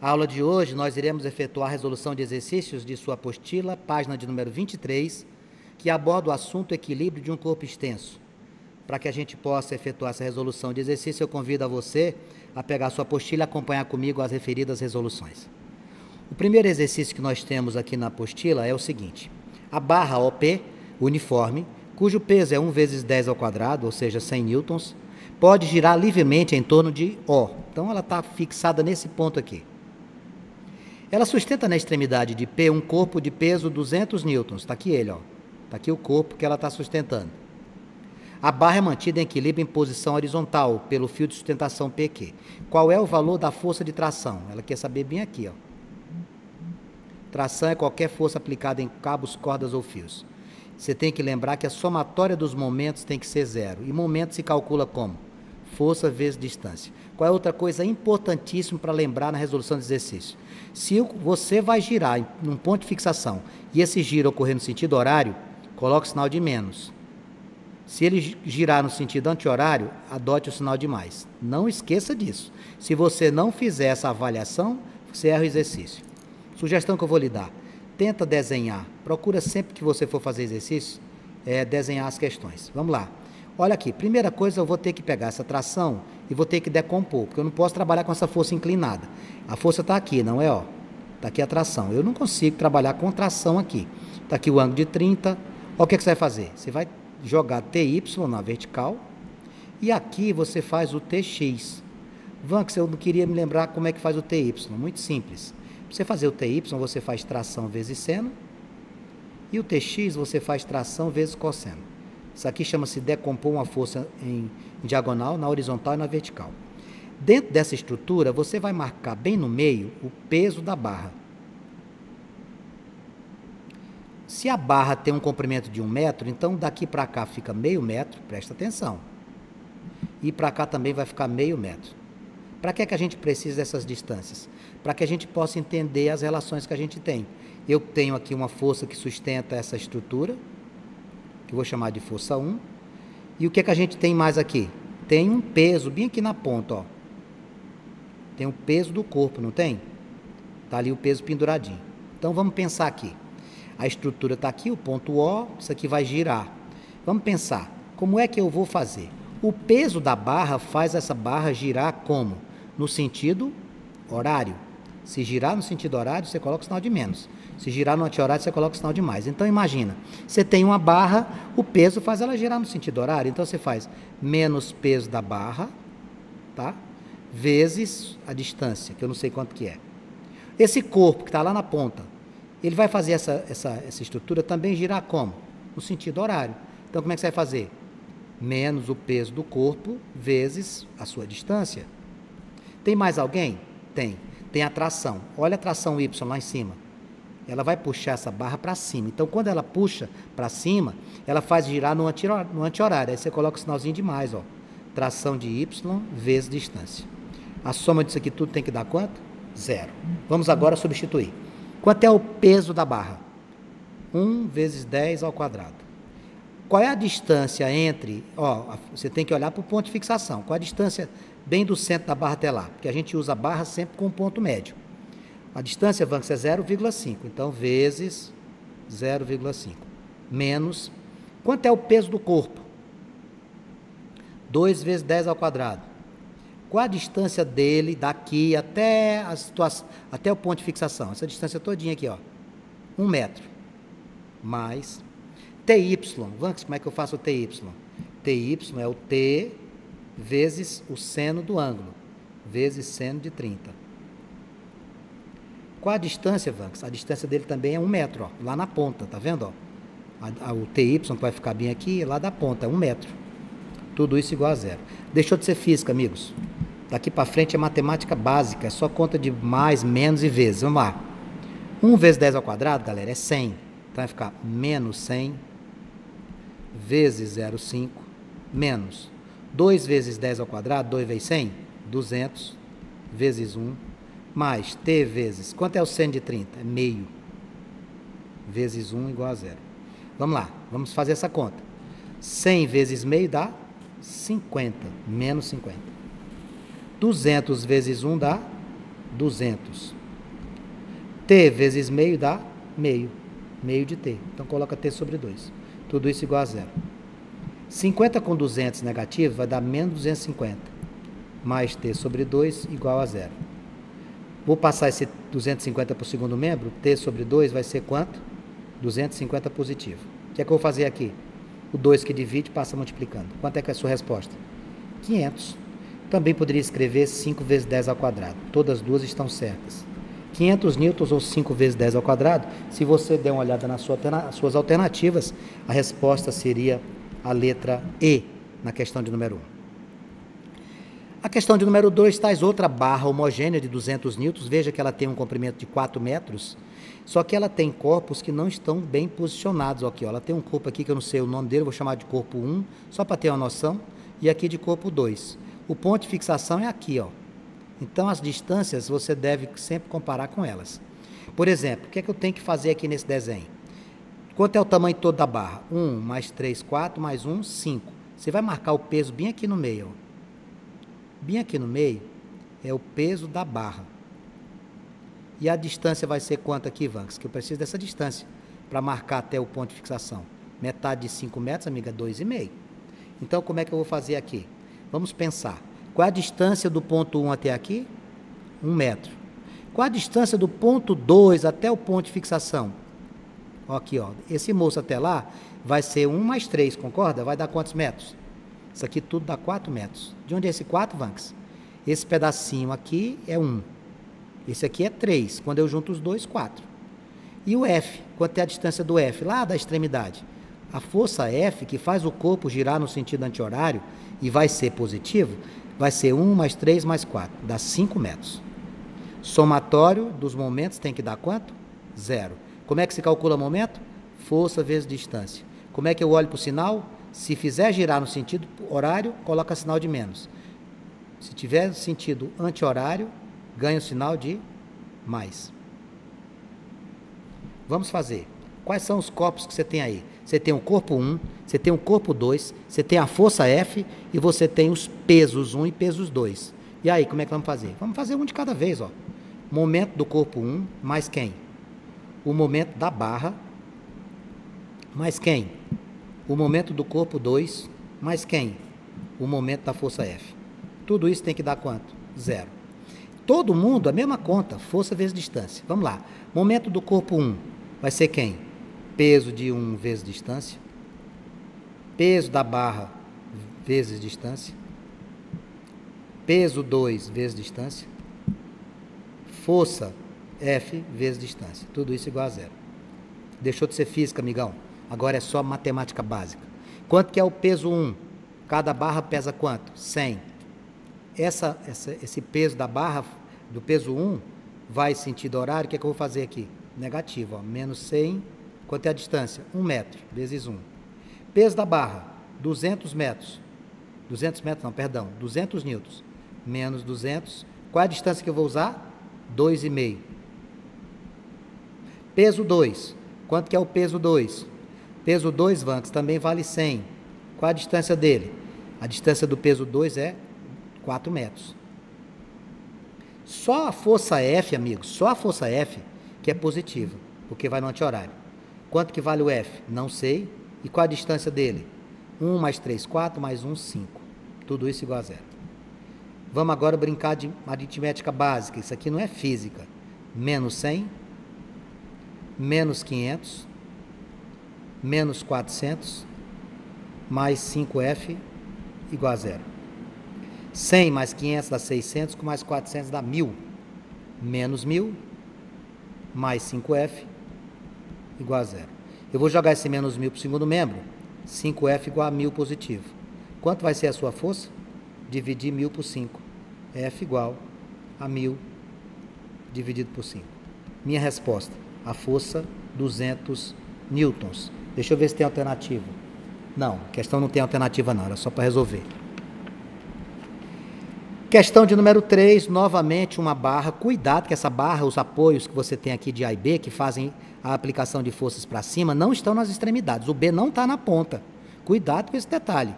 A aula de hoje nós iremos efetuar a resolução de exercícios de sua apostila, página de número 23, que aborda o assunto equilíbrio de um corpo extenso. Para que a gente possa efetuar essa resolução de exercício, eu convido a você a pegar a sua apostila e acompanhar comigo as referidas resoluções. O primeiro exercício que nós temos aqui na apostila é o seguinte: a barra OP, uniforme, cujo peso é 1 vezes 10 ao quadrado, ou seja, 100 newtons, pode girar livremente em torno de O. Então ela está fixada nesse ponto aqui. Ela sustenta na extremidade de P um corpo de peso 200 newtons. Está aqui ele, ó. Está aqui o corpo que ela está sustentando. A barra é mantida em equilíbrio em posição horizontal pelo fio de sustentação PQ. Qual é o valor da força de tração? Ela quer saber bem aqui, ó. Tração é qualquer força aplicada em cabos, cordas ou fios. Você tem que lembrar que a somatória dos momentos tem que ser zero. E momento se calcula como? Força vezes distância. Qual é outra coisa importantíssima para lembrar na resolução do exercício? Se você vai girar num ponto de fixação e esse giro ocorrer no sentido horário, coloque o sinal de menos. Se ele girar no sentido anti-horário, adote o sinal de mais. Não esqueça disso. Se você não fizer essa avaliação, você erra o exercício. Sugestão que eu vou lhe dar: tenta desenhar. Procura sempre que você for fazer exercício, desenhar as questões. Vamos lá. Olha aqui, primeira coisa, eu vou ter que pegar essa tração e vou ter que decompor, porque eu não posso trabalhar com essa força inclinada. A força está aqui, não é? Está aqui a tração. Eu não consigo trabalhar com tração aqui. Está aqui o ângulo de 30. Olha o que você vai fazer. Você vai jogar TY na vertical e aqui você faz o TX. Vanks, eu não queria me lembrar como é que faz o TY. Muito simples. Para você fazer o TY, você faz tração vezes seno e o TX você faz tração vezes cosseno. Isso aqui chama-se decompor uma força em diagonal, na horizontal e na vertical. Dentro dessa estrutura, você vai marcar bem no meio o peso da barra. Se a barra tem um comprimento de 1 metro, então daqui para cá fica meio metro, presta atenção. E para cá também vai ficar meio metro. Para que é que a gente precisa dessas distâncias? Para que a gente possa entender as relações que a gente tem. Eu tenho aqui uma força que sustenta essa estrutura, que eu vou chamar de força 1. E o que é que a gente tem mais aqui? Tem um peso bem aqui na ponta, ó. Tem o peso do corpo, não tem? Está ali o peso penduradinho. Então vamos pensar aqui. A estrutura está aqui, o ponto O, isso aqui vai girar. Vamos pensar, como é que eu vou fazer? O peso da barra faz essa barra girar como? No sentido horário. Se girar no sentido horário, você coloca o sinal de menos. Se girar no anti-horário, você coloca o sinal de mais. Então, imagina, você tem uma barra, o peso faz ela girar no sentido horário. Então, você faz menos peso da barra, tá? Vezes a distância, que eu não sei quanto que é. Esse corpo que está lá na ponta, ele vai fazer essa estrutura também girar como? No sentido horário. Então, como é que você vai fazer? Menos o peso do corpo vezes a sua distância. Tem mais alguém? Tem. Tem a tração. Olha a tração Y lá em cima. Ela vai puxar essa barra para cima. Então, quando ela puxa para cima, ela faz girar no anti-horário. Aí você coloca o sinalzinho de mais, ó. Tração de Y vezes distância. A soma disso aqui tudo tem que dar quanto? 0. Vamos agora substituir. Quanto é o peso da barra? 1 vezes 10 ao quadrado. Qual é a distância entre... você tem que olhar para o ponto de fixação. Qual é a distância bem do centro da barra até lá? Porque a gente usa a barra sempre com um ponto médio. A distância, Vanks, é 0,5. Então, vezes 0,5. Menos... Quanto é o peso do corpo? 2 vezes 10 ao quadrado. Qual a distância dele daqui até até o ponto de fixação? Essa distância todinha aqui, ó. 1 metro. Mais... TY. Vanks, como é que eu faço o TY? TY é o T vezes o seno do ângulo, vezes seno de 30. Qual a distância, Vanks? A distância dele também é 1 metro, ó, lá na ponta, tá vendo? Ó? O TY, que vai ficar bem aqui, lá da ponta, é 1 metro. Tudo isso igual a 0. Deixou de ser física, amigos. Daqui para frente é matemática básica, é só conta de mais, menos e vezes. Vamos lá. 1 vezes 10 ao quadrado, galera, é 100. Então vai ficar menos 100 vezes 0,5 menos 2 vezes 10 ao quadrado, 2 vezes 100, 200 vezes 1, mais t vezes, quanto é o seno de 30? É meio, vezes 1 igual a 0. Vamos lá, vamos fazer essa conta. 100 vezes meio dá 50, menos 50. 200 vezes 1 dá 200. T vezes meio dá meio. Meio de T. Então, coloca T sobre 2. Tudo isso igual a zero. 50 com 200 negativo vai dar menos 250. Mais T sobre 2 igual a zero. Vou passar esse 250 para o segundo membro. T sobre 2 vai ser quanto? 250 positivo. O que é que eu vou fazer aqui? O 2 que divide passa multiplicando. Quanto é que é a sua resposta? 500. Também poderia escrever 5 vezes 10 ao quadrado. Todas as duas estão certas. 500 newtons ou 5 vezes 10 ao quadrado. Se você der uma olhada nas suas alternativas, a resposta seria a letra E, na questão de número 1. A questão de número 2 traz outra barra homogênea de 200 newtons. Veja que ela tem um comprimento de 4 metros, só que ela tem corpos que não estão bem posicionados aqui. Ó. Ela tem um corpo aqui que eu não sei o nome dele, vou chamar de corpo 1, só para ter uma noção, e aqui de corpo 2. O ponto de fixação é aqui, ó. Então, as distâncias você deve sempre comparar com elas. Por exemplo, o que é que eu tenho que fazer aqui nesse desenho? Quanto é o tamanho todo da barra? 1 mais 3, 4, mais 1, 5. Você vai marcar o peso bem aqui no meio. Ó. Bem aqui no meio é o peso da barra. E a distância vai ser quanto aqui, Vanks? Que eu preciso dessa distância para marcar até o ponto de fixação. Metade de 5 metros, amiga, 2,5. Então, como é que eu vou fazer aqui? Vamos pensar. Qual é a distância do ponto 1 até aqui? 1 metro. Qual a distância do ponto 2 até o ponto de fixação? Ó, aqui, ó. Esse moço até lá vai ser 1 mais 3, concorda? Vai dar quantos metros? Isso aqui tudo dá 4 metros. De onde é esse 4, Vanks? Esse pedacinho aqui é 1. Esse aqui é 3. Quando eu junto os dois, 4. E o F? Quanto é a distância do F? Lá da extremidade. A força F, que faz o corpo girar no sentido anti-horário e vai ser positivo, vai ser 1 mais 3 mais 4. Dá 5 metros. Somatório dos momentos tem que dar quanto? 0. Como é que se calcula momento? Força vezes distância. Como é que eu olho para o sinal? Se fizer girar no sentido horário, coloca sinal de menos. Se tiver sentido anti-horário, ganha o sinal de mais. Vamos fazer. Quais são os corpos que você tem aí? Você tem o corpo 1, você tem o corpo 2, você tem a força F e você tem os pesos 1 e pesos 2. E aí, como é que vamos fazer? Vamos fazer um de cada vez, ó. Momento do corpo 1, mais quem? O momento da barra, mais quem? O momento do corpo 2, mais quem? O momento da força F. Tudo isso tem que dar quanto? 0. Todo mundo, a mesma conta, força vezes distância. Vamos lá. Momento do corpo 1 vai ser quem? Peso de 1 vezes distância. Peso da barra vezes distância. Peso 2 vezes distância. Força F vezes distância. Tudo isso igual a 0. Deixou de ser física, amigão. Agora é só matemática básica. Quanto que é o peso 1? Cada barra pesa quanto? 100. Esse peso da barra, do peso 1, vai sentido horário. O que é que eu vou fazer aqui? Negativo, ó. Menos 100. Quanto é a distância? 1 metro, vezes 1. Peso da barra, 200 metros. 200 metros, não, perdão. 200 newtons. Menos 200. Qual é a distância que eu vou usar? 2,5. Peso 2. Quanto que é o peso 2? Peso 2, Vanks, também vale 100. Qual a distância dele? A distância do peso 2 é 4 metros. Só a força F, amigos, só a força F que é positiva, porque vai no anti-horário. Quanto que vale o F? Não sei. E qual a distância dele? 1 mais 3, 4, mais 1, 5. Tudo isso igual a 0. Vamos agora brincar de aritmética básica. Isso aqui não é física. Menos 100, menos 500, menos 400, mais 5F igual a 0. 100 mais 500 dá 600, com mais 400 dá 1000. Menos 1000, mais 5F igual a 0. Eu vou jogar esse menos 1000 para o segundo membro. 5F igual a 1000 positivo. Quanto vai ser a sua força? Dividir 1000 por 5. F igual a 1000 dividido por 5. Minha resposta, a força 200 newtons. Deixa eu ver se tem alternativa. Não, questão não tem alternativa não, era só para resolver. Questão de número 3, novamente uma barra. Cuidado que essa barra, os apoios que você tem aqui de A e B, que fazem a aplicação de forças para cima, não estão nas extremidades. O B não está na ponta. Cuidado com esse detalhe.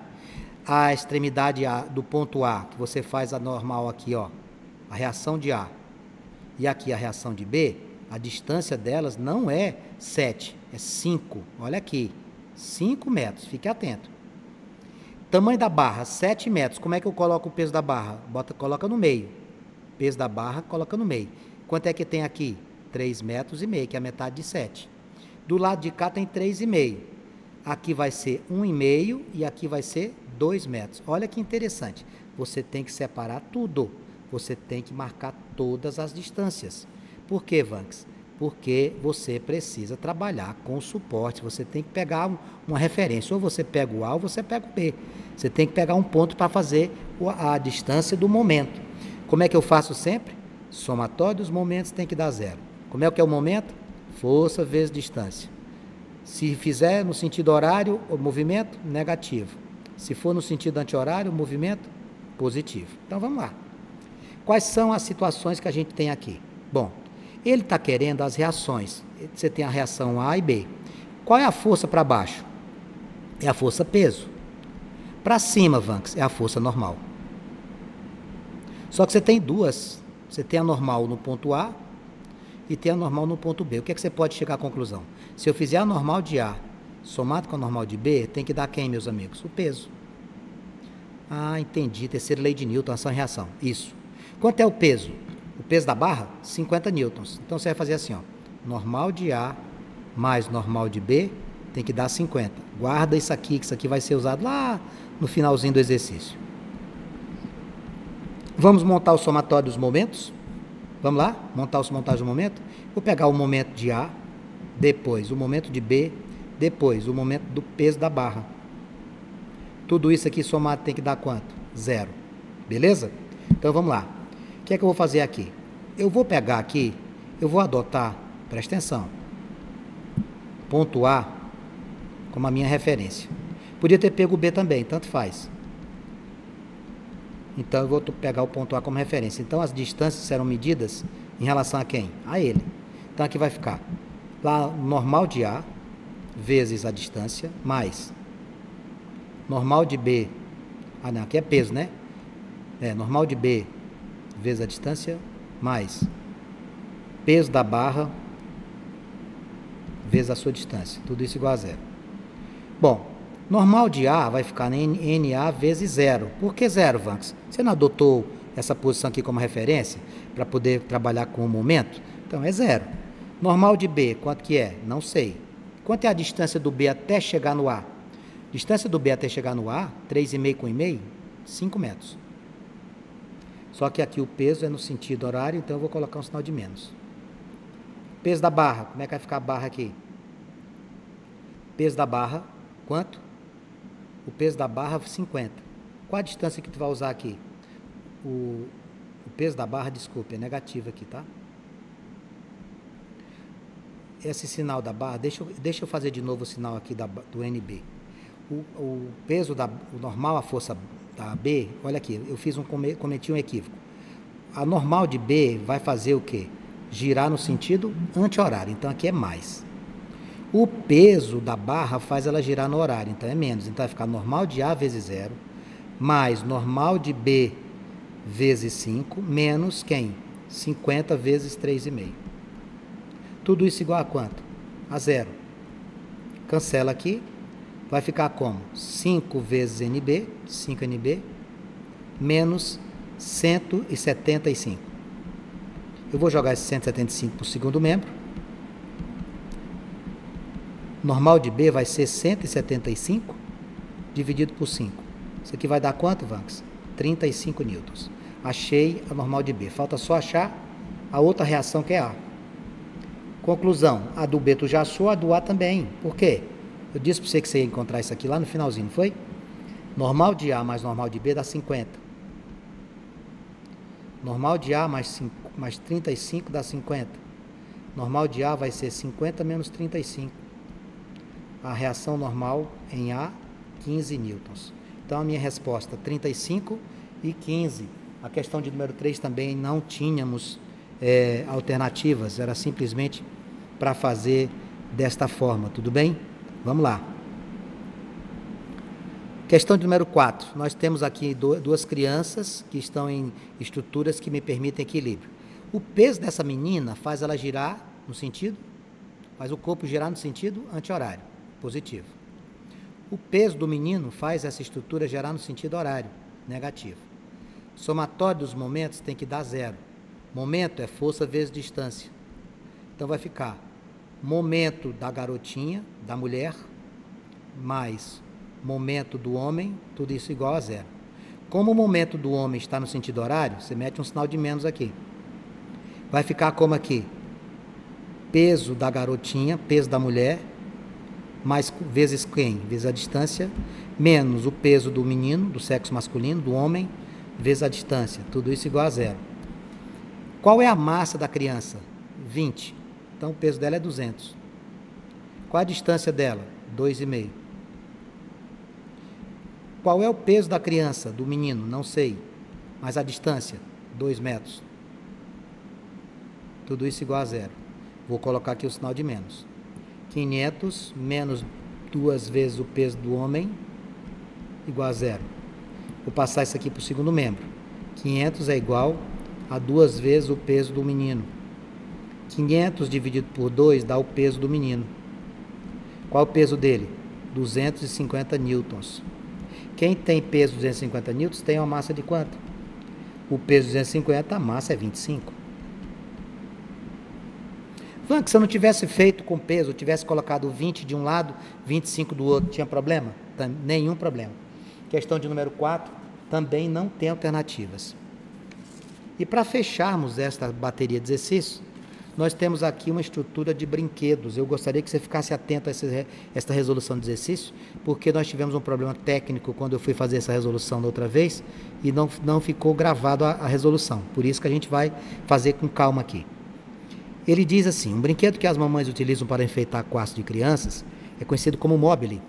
A extremidade A, do ponto A, que você faz a normal aqui, ó, a reação de A. e aqui a reação de B, a distância delas não é 7, é 5. Olha aqui, 5 metros, fique atento. Tamanho da barra, 7 metros. Como é que eu coloco o peso da barra? Coloca no meio. Peso da barra, coloca no meio. Quanto é que tem aqui? 3,5 metros, que é a metade de 7. Do lado de cá tem 3,5. Aqui vai ser 1,5 e aqui vai ser 2 metros. Olha que interessante. Você tem que separar tudo. Você tem que marcar todas as distâncias. Por quê, Vanks? Porque você precisa trabalhar com o suporte. Você tem que pegar uma referência. Ou você pega o A ou você pega o B. Você tem que pegar um ponto para fazer a distância do momento. Como é que eu faço sempre? Somatório dos momentos tem que dar 0. Como é que é o momento? Força vezes distância. Se fizer no sentido horário, o movimento, negativo. Se for no sentido anti-horário, o movimento, positivo. Então, vamos lá. Quais são as situações que a gente tem aqui? Bom, ele está querendo as reações. Você tem a reação A e B. Qual é a força para baixo? É a força peso. Para cima, Vanks, é a força normal. Só que você tem duas. Você tem a normal no ponto A e tem a normal no ponto B. O que é que você pode chegar à conclusão? Se eu fizer a normal de A somado com a normal de B, tem que dar quem, meus amigos? O peso. Ah, entendi. Terceira lei de Newton, ação e reação. Isso. Quanto é o peso? O peso da barra? 50 newtons. Então você vai fazer assim, ó. Normal de A mais normal de B tem que dar 50. Guarda isso aqui, que isso aqui vai ser usado lá no finalzinho do exercício. Vamos montar o somatório dos momentos? Vamos lá? Montar o somatório do momento? Vou pegar o momento de A, depois o momento de B, depois o momento do peso da barra. Tudo isso aqui somado tem que dar quanto? 0. Beleza? Então vamos lá. O que é que eu vou fazer aqui? Eu vou pegar aqui, eu vou adotar, presta atenção, ponto A como a minha referência. Podia ter pego o B também, tanto faz. Então eu vou pegar o ponto A como referência. Então as distâncias serão medidas em relação a quem? A ele. Então aqui vai ficar lá normal de A vezes a distância mais normal de B. Ah, não, aqui é peso, né? Normal de B vezes a distância mais peso da barra vezes a sua distância. Tudo isso igual a 0. Bom, normal de A vai ficar NA vezes 0. Por que 0, Vanks? Você não adotou essa posição aqui como referência para poder trabalhar com o momento? Então é 0. Normal de B, quanto que é? Não sei. Quanto é a distância do B até chegar no A? Distância do B até chegar no A, 3,5 com 1,5, 5 metros. Só que aqui o peso é no sentido horário, então eu vou colocar um sinal de menos. Peso da barra, como é que vai ficar a barra aqui? Peso da barra, quanto? O peso da barra, 50. Qual a distância que tu vai usar aqui? O peso da barra, desculpe, é negativo aqui, tá? Esse sinal da barra, deixa eu fazer de novo o sinal aqui do NB. O peso o normal, a força da B, olha aqui, eu cometi um equívoco. A normal de B vai fazer o quê? Girar no sentido anti-horário, então aqui é mais. O peso da barra faz ela girar no horário, então é menos. Então vai ficar normal de A vezes 0, mais normal de B vezes 5, menos quem? 50 vezes 3,5. Tudo isso igual a quanto? A 0. Cancela aqui. Vai ficar como? 5 vezes NB, 5NB, menos 175. Eu vou jogar esse 175 para o segundo membro. Normal de B vai ser 175 dividido por 5. Isso aqui vai dar quanto, Vanks? 35 newtons. Achei a normal de B. Falta só achar a outra reação que é A. Conclusão, a do B tu já achou, a do A também. Por quê? Eu disse para você que você ia encontrar isso aqui lá no finalzinho, não foi? Normal de A mais normal de B dá 50. Normal de A mais 35 dá 50. Normal de A vai ser 50 menos 35. A reação normal em A, 15 newtons. Então, a minha resposta, 35 e 15. A questão de número 3 também não tínhamos alternativas, era simplesmente para fazer desta forma, tudo bem? Vamos lá. Questão de número 4. Nós temos aqui duas crianças que estão em estruturas que me permitem equilíbrio. O peso dessa menina faz ela girar no sentido, faz o corpo girar no sentido anti-horário, positivo. O peso do menino faz essa estrutura girar no sentido horário, negativo. Somatório dos momentos tem que dar zero. Momento é força vezes distância. Então vai ficar momento da garotinha, da mulher, mais momento do homem, tudo isso igual a zero. Como o momento do homem está no sentido horário, você mete um sinal de menos aqui. Vai ficar como aqui? Peso da garotinha, peso da mulher, mais vezes quem? Vezes a distância, menos o peso do menino, do sexo masculino, do homem, vezes a distância. Tudo isso igual a zero. Qual é a massa da criança? 20. Então o peso dela é 200. Qual a distância dela? 2,5. Qual é o peso da criança, do menino? Não sei. Mas a distância? 2 metros. Tudo isso igual a zero. Vou colocar aqui o sinal de menos. 500 menos 2 vezes o peso do homem, igual a zero. Vou passar isso aqui para o segundo membro. 500 é igual a 2 vezes o peso do menino. 500 dividido por 2 dá o peso do menino. Qual é o peso dele? 250 newtons. Quem tem peso 250 newtons tem uma massa de quanto? O peso 250, a massa é 25. Frank, se eu não tivesse feito com peso, eu tivesse colocado 20 de um lado, 25 do outro, tinha problema? Nenhum problema. Questão de número 4, também não tem alternativas. E para fecharmos esta bateria de exercícios, nós temos aqui uma estrutura de brinquedos. Eu gostaria que você ficasse atento a esta resolução de exercício, porque nós tivemos um problema técnico quando eu fui fazer essa resolução da outra vez, e não ficou gravado a resolução. Por isso que a gente vai fazer com calma aqui. Ele diz assim: um brinquedo que as mamães utilizam para enfeitar quartos de crianças é conhecido como mobile.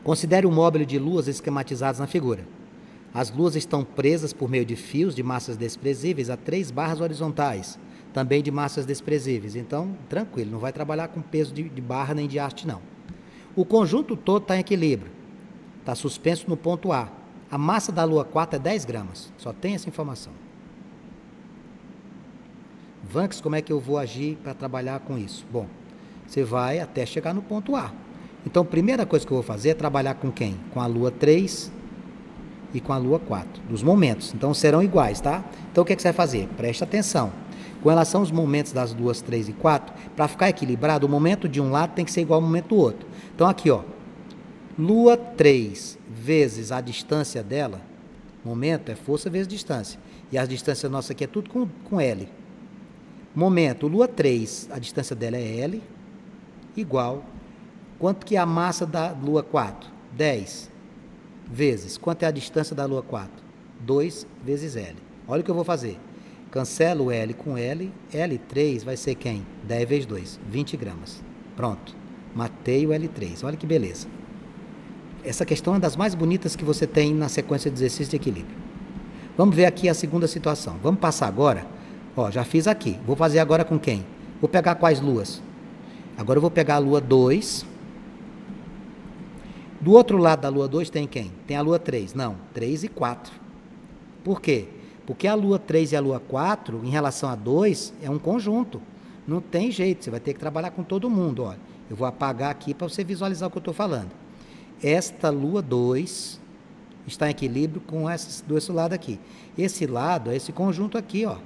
Considere o mobile de luas esquematizadas na figura. As luas estão presas por meio de fios de massas desprezíveis a 3 barras horizontais, também de massas desprezíveis. Então, tranquilo, não vai trabalhar com peso de barra nem de haste, não. O conjunto todo está em equilíbrio. Está suspenso no ponto A. A massa da lua 4 é 10 gramas. Só tem essa informação. Vanks, como é que eu vou agir para trabalhar com isso? Bom, você vai até chegar no ponto A. Então, a primeira coisa que eu vou fazer é trabalhar com quem? Com a lua 3 e com a lua 4, dos momentos. Então, serão iguais, tá? Então, o que, é que você vai fazer? Preste atenção. Com relação aos momentos das luas 3 e 4, para ficar equilibrado, o momento de um lado tem que ser igual ao momento do outro. Então, aqui, ó, lua 3 vezes a distância dela, momento é força vezes distância. E a distância nossa aqui é tudo com L. Momento, lua 3, a distância dela é L, igual. Quanto que é a massa da lua 4? 10 vezes. Quanto é a distância da lua 4? 2 vezes L. Olha o que eu vou fazer. Cancelo o L com L. L3 vai ser quem? 10 vezes 2, 20 gramas. Pronto. Matei o L3. Olha que beleza. Essa questão é uma das mais bonitas que você tem na sequência de exercícios de equilíbrio. Vamos ver aqui a segunda situação. Vamos passar agora. Ó, já fiz aqui. Vou fazer agora com quem? Vou pegar quais luas? Agora eu vou pegar a lua 2. Do outro lado da lua 2 tem quem? Tem a lua 3. Não, 3 e 4. Por quê? Porque a lua 3 e a lua 4, em relação a 2, é um conjunto. Não tem jeito, você vai ter que trabalhar com todo mundo. Ó. Eu vou apagar aqui para você visualizar o que eu estou falando. Esta lua 2 está em equilíbrio com esse lado aqui. Esse lado é esse conjunto aqui, ó.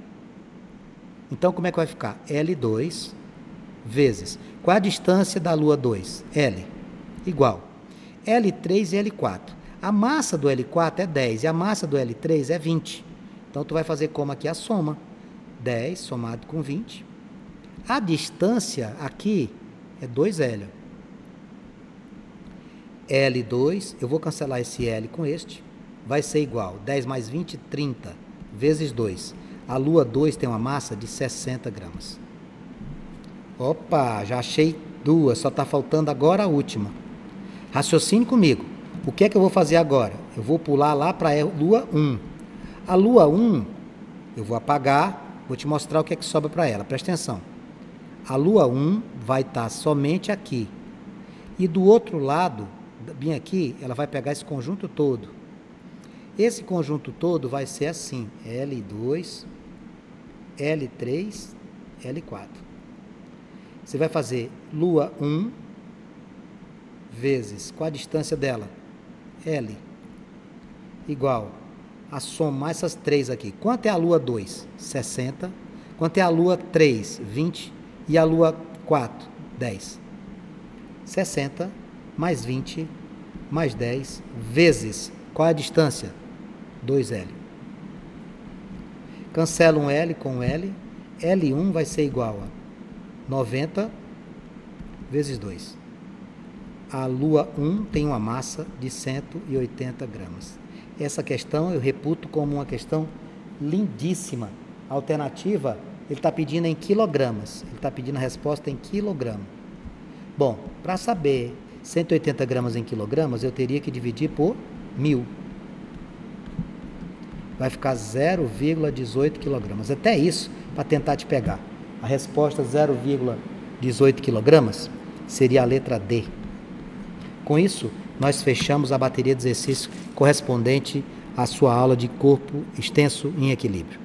Então, como é que vai ficar? L2 vezes. Qual a distância da lua 2? L. Igual. L3 e L4. A massa do L4 é 10 e a massa do L3 é 20. Então, tu vai fazer como aqui a soma. 10 somado com 20. A distância aqui é 2L. L2, eu vou cancelar esse L com este. Vai ser igual. 10 mais 20, 30 vezes 2. A lua 2 tem uma massa de 60 gramas. Opa, já achei duas, só está faltando agora a última. Raciocine comigo. O que é que eu vou fazer agora? Eu vou pular lá para a lua 1. A lua 1, eu vou apagar, vou te mostrar o que é que sobra para ela. Presta atenção. A lua 1 vai estar somente aqui. E do outro lado, bem aqui, ela vai pegar esse conjunto todo. Esse conjunto todo vai ser assim, L2 L3, L4. Você vai fazer Lua 1 vezes, qual a distância dela? L, igual a somar essas três aqui. Quanto é a Lua 2? 60. Quanto é a Lua 3? 20. E a Lua 4? 10. 60 mais 20 mais 10 vezes, qual é a distância? 2L. Cancela um L com um L. L1 vai ser igual a 90 vezes 2. A Lua 1 tem uma massa de 180 gramas. Essa questão eu reputo como uma questão lindíssima. A alternativa, ele está pedindo em quilogramas. Ele está pedindo a resposta em quilograma. Bom, para saber 180 gramas em quilogramas, eu teria que dividir por 1000. Vai ficar 0,18 quilogramas. Até isso, para tentar te pegar. A resposta 0,18 quilogramas seria a letra D. Com isso, nós fechamos a bateria de exercício correspondente à sua aula de corpo extenso em equilíbrio.